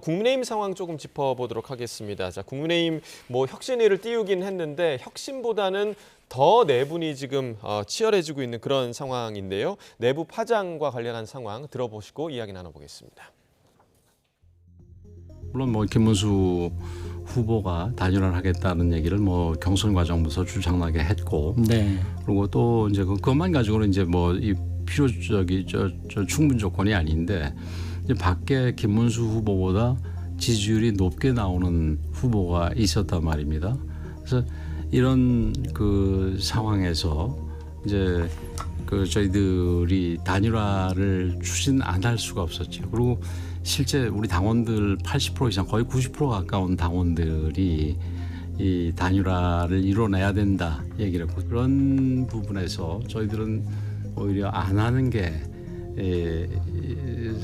국민의힘 상황 조금 짚어보도록 하겠습니다. 자, 국민의힘 혁신위를 띄우긴 했는데 혁신보다는 더 내분이 지금 치열해지고 있는 그런 상황인데요. 내부 파장과 관련한 상황 들어보시고 이야기 나눠보겠습니다. 물론 김문수 후보가 단일화를 하겠다는 얘기를 경선 과정부터 주장나게 했고, 네. 그리고 또 이제 그것만 가지고는 이제 이 필요적이 충분 조건이 아닌데, 이제 밖에 김문수 후보보다 지지율이 높게 나오는 후보가 있었단 말입니다. 그래서 이런 상황에서 이제 저희들이 단일화를 추진 안 할 수가 없었죠. 그리고 실제 우리 당원들 80% 이상 거의 90% 가까운 당원들이 이 단일화를 이뤄내야 된다 얘기를 했고, 그런 부분에서 저희들은 오히려 안 하는 게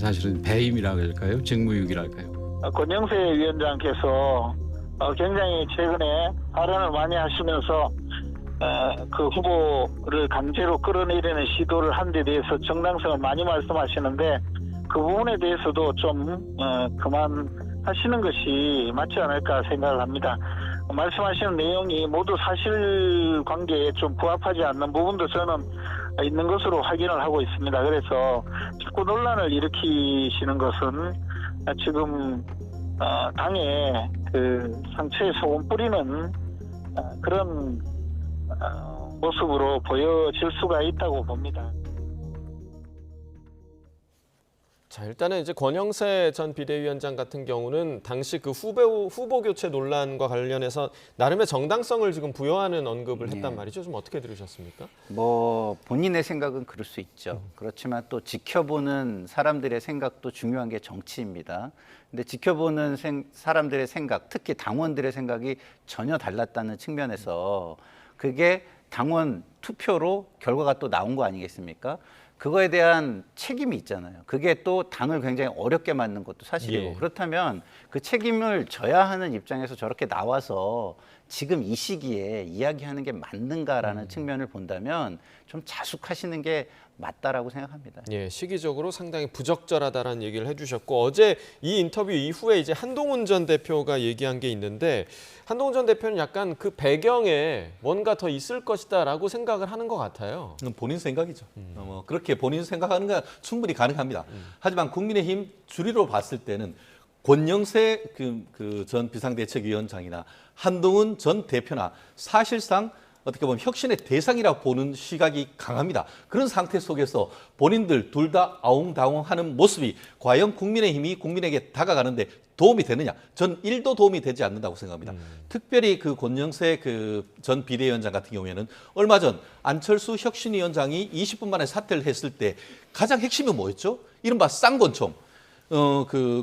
사실은 배임이라고 할까요? 직무유기랄까요? 권영세 위원장께서 굉장히 최근에 발언을 많이 하시면서 그 후보를 강제로 끌어내리는 시도를 한 데 대해서 정당성을 많이 말씀하시는데, 그 부분에 대해서도 좀 그만하시는 것이 맞지 않을까 생각을 합니다. 말씀하시는 내용이 모두 사실관계에 좀 부합하지 않는 부분도 저는 있는 것으로 확인을 하고 있습니다. 그래서 자꾸 논란을 일으키시는 것은 지금 당에 상처에 소금 뿌리는 그런 모습으로 보여질 수가 있다고 봅니다. 자, 일단은 이제 권영세 전 비대위원장 같은 경우는 당시 후보 교체 논란과 관련해서 나름의 정당성을 지금 부여하는 언급을 했단 말이죠. 좀 어떻게 들으셨습니까? 본인의 생각은 그럴 수 있죠. 그렇지만 또 지켜보는 사람들의 생각도 중요한 게 정치입니다. 근데 지켜보는 사람들의 생각, 특히 당원들의 생각이 전혀 달랐다는 측면에서 그게 당원 투표로 결과가 또 나온 거 아니겠습니까? 그거에 대한 책임이 있잖아요. 그게 또 당을 굉장히 어렵게 만든 것도 사실이고, 그렇다면 그 책임을 져야 하는 입장에서 저렇게 나와서 지금 이 시기에 이야기하는 게 맞는가라는 측면을 본다면 좀 자숙하시는 게 맞다라고 생각합니다. 예, 시기적으로 상당히 부적절하다라는 얘기를 해주셨고, 어제 이 인터뷰 이후에 이제 한동훈 전 대표가 얘기한 게 있는데, 한동훈 전 대표는 약간 그 배경에 뭔가 더 있을 것이다라고 생각을 하는 것 같아요. 본인 생각이죠. 그렇게 본인 생각하는 건 충분히 가능합니다. 하지만 국민의힘 주리로 봤을 때는 권영세 전 비상대책위원장이나 한동훈 전 대표나 사실상 어떻게 보면 혁신의 대상이라고 보는 시각이 강합니다. 그런 상태 속에서 본인들 둘 다 아웅다웅하는 모습이 과연 국민의힘이 국민에게 다가가는데 도움이 되느냐? 전 1도 도움이 되지 않는다고 생각합니다. 특별히 권영세 전 비대위원장 같은 경우에는 얼마 전 안철수 혁신위원장이 20분 만에 사퇴를 했을 때 가장 핵심이 뭐였죠? 이른바 쌍권총.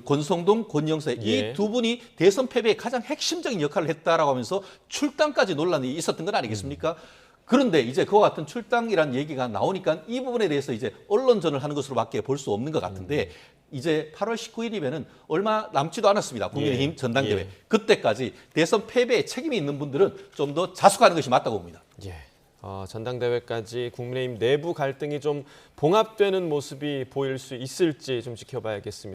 권성동, 권영세 이 두 분이 대선 패배에 가장 핵심적인 역할을 했다라고 하면서 출당까지 논란이 있었던 건 아니겠습니까? 그런데 이제 그와 같은 출당이라는 얘기가 나오니까 이 부분에 대해서 이제 언론전을 하는 것으로밖에 볼 수 없는 것 같은데, 이제 8월 19일이면은 얼마 남지도 않았습니다. 국민의힘 전당대회. 그때까지 대선 패배에 책임이 있는 분들은 좀 더 자숙하는 것이 맞다고 봅니다. 전당대회까지 국민의힘 내부 갈등이 좀 봉합되는 모습이 보일 수 있을지 좀 지켜봐야겠습니다.